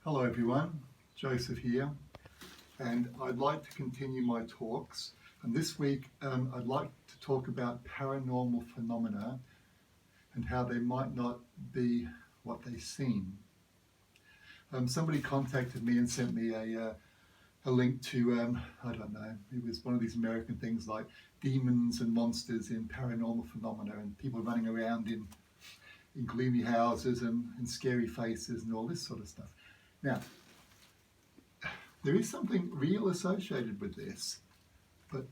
Hello everyone, Joseph here, and I'd like to continue my talks. And this week I'd like to talk about paranormal phenomena and how they might not be what they seem. Somebody contacted me and sent me a link to, I don't know, it was one of these American things like demons and monsters in paranormal phenomena and people running around in gloomy houses and scary faces and all this sort of stuff. Now, there is something real associated with this, but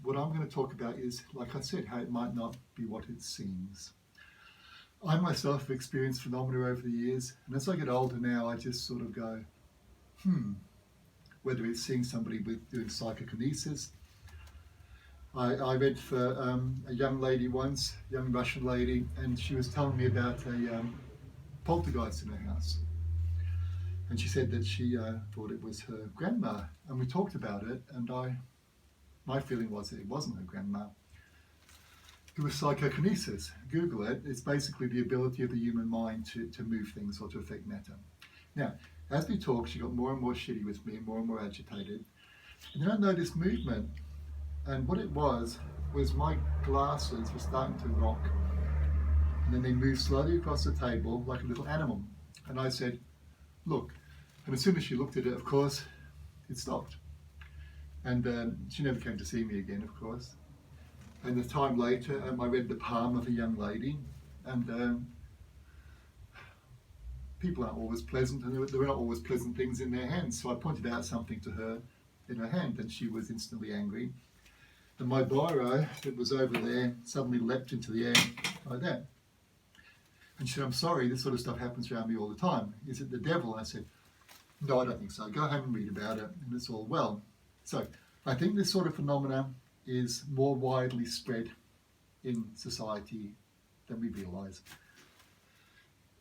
what I'm going to talk about is, like I said, how it might not be what it seems. I myself have experienced phenomena over the years, and as I get older now, I just sort of go, whether it's seeing somebody doing psychokinesis. I read for a young lady once, young Russian lady, and she was telling me about a poltergeist in her house. And she said that she thought it was her grandma, and we talked about it, and my feeling was that it wasn't her grandma. It was psychokinesis. Google it. It's basically the ability of the human mind to move things or to affect matter. Now, as we talked, she got more and more shitty with me, more and more agitated. And then I noticed movement, and what it was my glasses were starting to rock, and then they moved slowly across the table like a little animal. And I said, look. And as soon as she looked at it, of course, it stopped. And she never came to see me again, of course. And a time later, I read the palm of a young lady, and people aren't always pleasant, and there were not always pleasant things in their hands. So I pointed out something to her in her hand, and she was instantly angry. And my biro that was over there suddenly leapt into the air like that. And she said, I'm sorry, this sort of stuff happens around me all the time. Is it the devil? And I said, no, I don't think so. Go home and read about it, and it's all well. So I think this sort of phenomena is more widely spread in society than we realise.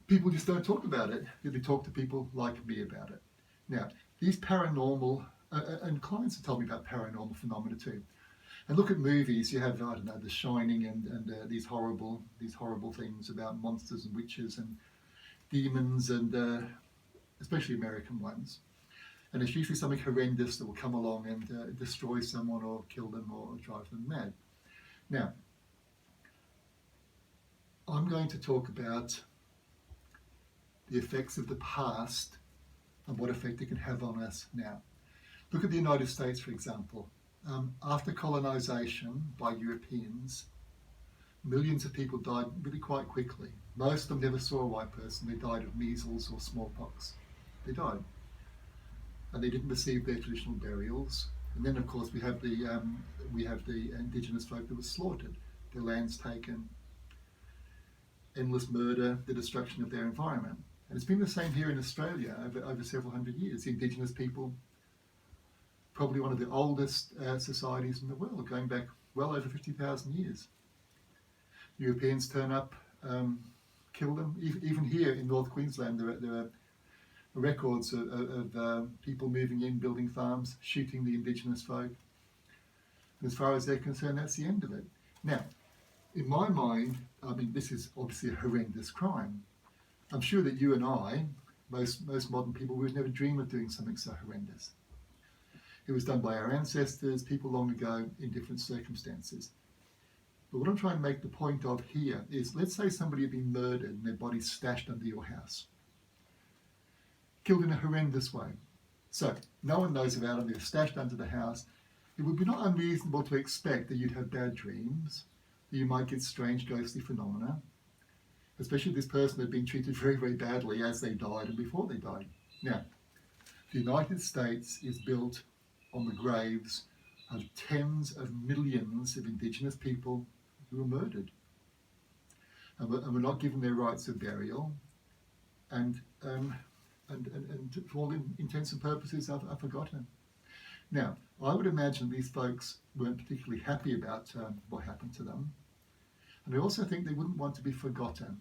People just don't talk about it. They talk to people like me about it. Now, these paranormal, and clients have told me about paranormal phenomena too. And look at movies. You have, I don't know, The Shining and these horrible things about monsters and witches and demons and especially American ones. And it's usually something horrendous that will come along and destroy someone or kill them or drive them mad. Now, I'm going to talk about the effects of the past and what effect it can have on us now. Look at the United States, for example. After colonization by Europeans, millions of people died really quite quickly. Most of them never saw a white person. They died of measles or smallpox. They died. And they didn't receive their traditional burials. And then, of course, we have the indigenous folk that were slaughtered, their lands taken, endless murder, the destruction of their environment. And it's been the same here in Australia over several hundred years. The indigenous people, probably one of the oldest societies in the world, going back well over 50,000 years. Europeans turn up, kill them. Even here in North Queensland, there are records of people moving in, building farms, shooting the indigenous folk. And as far as they're concerned, that's the end of it. Now, in my mind, I mean, this is obviously a horrendous crime. I'm sure that you and I, most modern people, would never dream of doing something so horrendous. It was done by our ancestors, people long ago, in different circumstances. But what I'm trying to make the point of here is, let's say somebody had been murdered and their body stashed under your house. Killed in a horrendous way. So, no one knows about them, they're stashed under the house. It would be not unreasonable to expect that you'd have bad dreams, that you might get strange ghostly phenomena, especially if this person had been treated very, very badly as they died and before they died. Now, the United States is built on the graves of tens of millions of indigenous people who were murdered and were not given their rights of burial and for all intents and purposes are forgotten. Now, I would imagine these folks weren't particularly happy about what happened to them, and I also think they wouldn't want to be forgotten.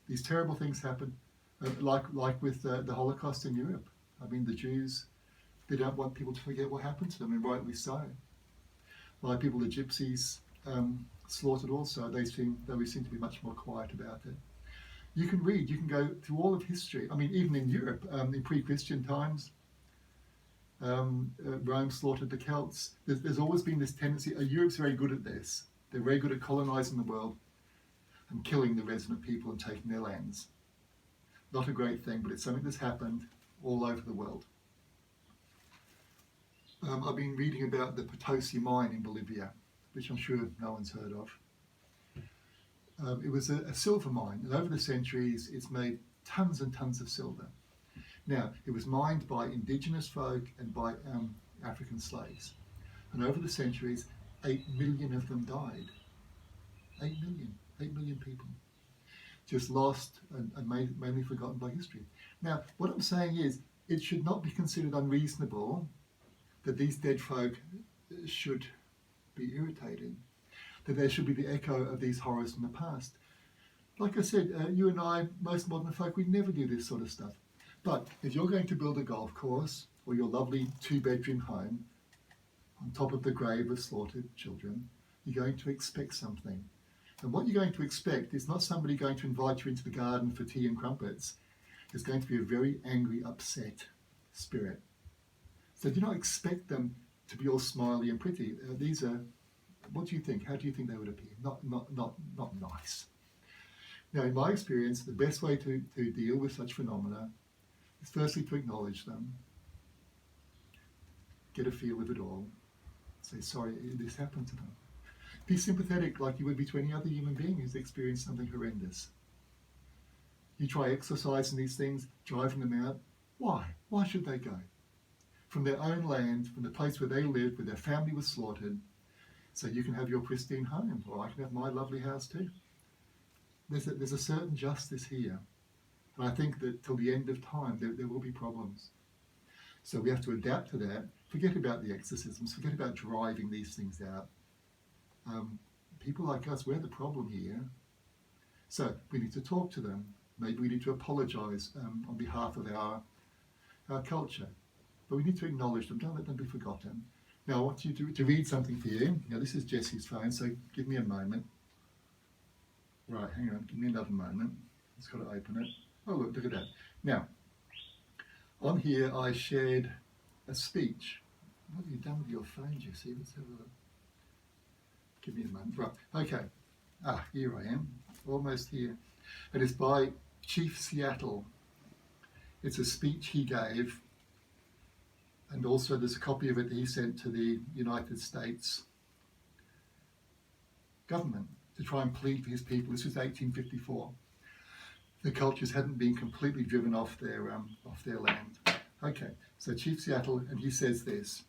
These terrible things happen, like with the Holocaust in Europe. I mean, the Jews, they don't want people to forget what happened to them, and rightly so. Like people, the Gypsies slaughtered also, they seem to be much more quiet about it. You can read, you can go through all of history. I mean, even in Europe, in pre-Christian times, Rome slaughtered the Celts. There's always been this tendency. Europe's very good at this. They're very good at colonizing the world and killing the resident people and taking their lands. Not a great thing, but it's something that's happened all over the world. I've been reading about the Potosi mine in Bolivia, which I'm sure no one's heard of. It was a silver mine, and over the centuries it's made tons and tons of silver. Now, it was mined by indigenous folk and by African slaves. And over the centuries, 8 million of them died. 8 million people. Just lost and mainly forgotten by history. Now, what I'm saying is, it should not be considered unreasonable that these dead folk should be irritated, that there should be the echo of these horrors from the past. Like I said, you and I, most modern folk, we never do this sort of stuff. But if you're going to build a golf course or your lovely 2-bedroom home on top of the grave of slaughtered children, you're going to expect something. And what you're going to expect is not somebody going to invite you into the garden for tea and crumpets. It's going to be a very angry, upset spirit. So do not expect them to be all smiley and pretty. These are, what do you think? How do you think they would appear? Not nice. Now, in my experience, the best way to deal with such phenomena is firstly to acknowledge them, get a feel of it all, say, sorry, this happened to them. Be sympathetic like you would be to any other human being who's experienced something horrendous. You try exercising these things, driving them out. Why? Why should they go? From their own land, from the place where they lived, where their family was slaughtered, so you can have your pristine home, or I can have my lovely house too. There's a certain justice here. And I think that till the end of time, there will be problems. So we have to adapt to that. Forget about the exorcisms. Forget about driving these things out. People like us, we're the problem here. So we need to talk to them. Maybe we need to apologise on behalf of our culture. But we need to acknowledge them. Don't let them be forgotten. Now I want you to read something for you. Now this is Jesse's phone, so give me a moment. Right, hang on, give me another moment. Just got to open it. Oh, look at that. Now, on here I shared a speech. What have you done with your phone, Jesse? Let's have a look. Give me a moment. Right, okay. Here I am, almost here. And it's by Chief Seattle. It's a speech he gave, and also there's a copy of it he sent to the United States government to try and plead for his people. This was 1854. The cultures hadn't been completely driven off their land. Okay, so Chief Seattle, and he says this: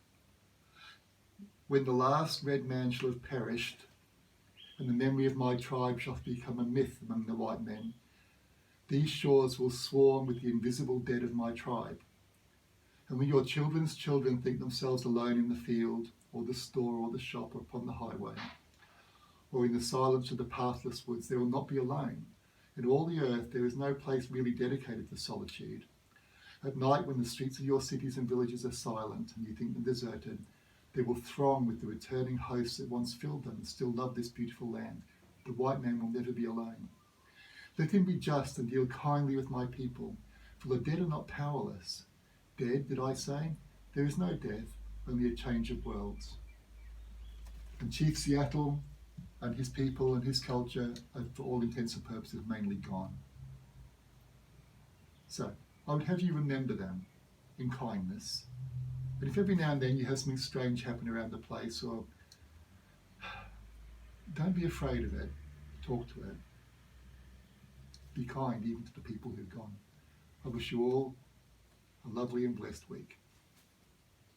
when the last red man shall have perished, and the memory of my tribe shall become a myth among the white men, these shores will swarm with the invisible dead of my tribe. And when your children's children think themselves alone in the field, or the store, or the shop, or upon the highway, or in the silence of the pathless woods, they will not be alone. In all the earth there is no place really dedicated to solitude. At night, when the streets of your cities and villages are silent, and you think them deserted, they will throng with the returning hosts that once filled them and still love this beautiful land. The white man will never be alone. Let him be just and deal kindly with my people, for the dead are not powerless. Dead, did I say? There is no death, only a change of worlds. And Chief Seattle and his people and his culture are, for all intents and purposes, mainly gone. So, I would have you remember them in kindness. But if every now and then you have something strange happen around the place, or don't be afraid of it, talk to it. Be kind even to the people who've gone. I wish you all a lovely and blessed week.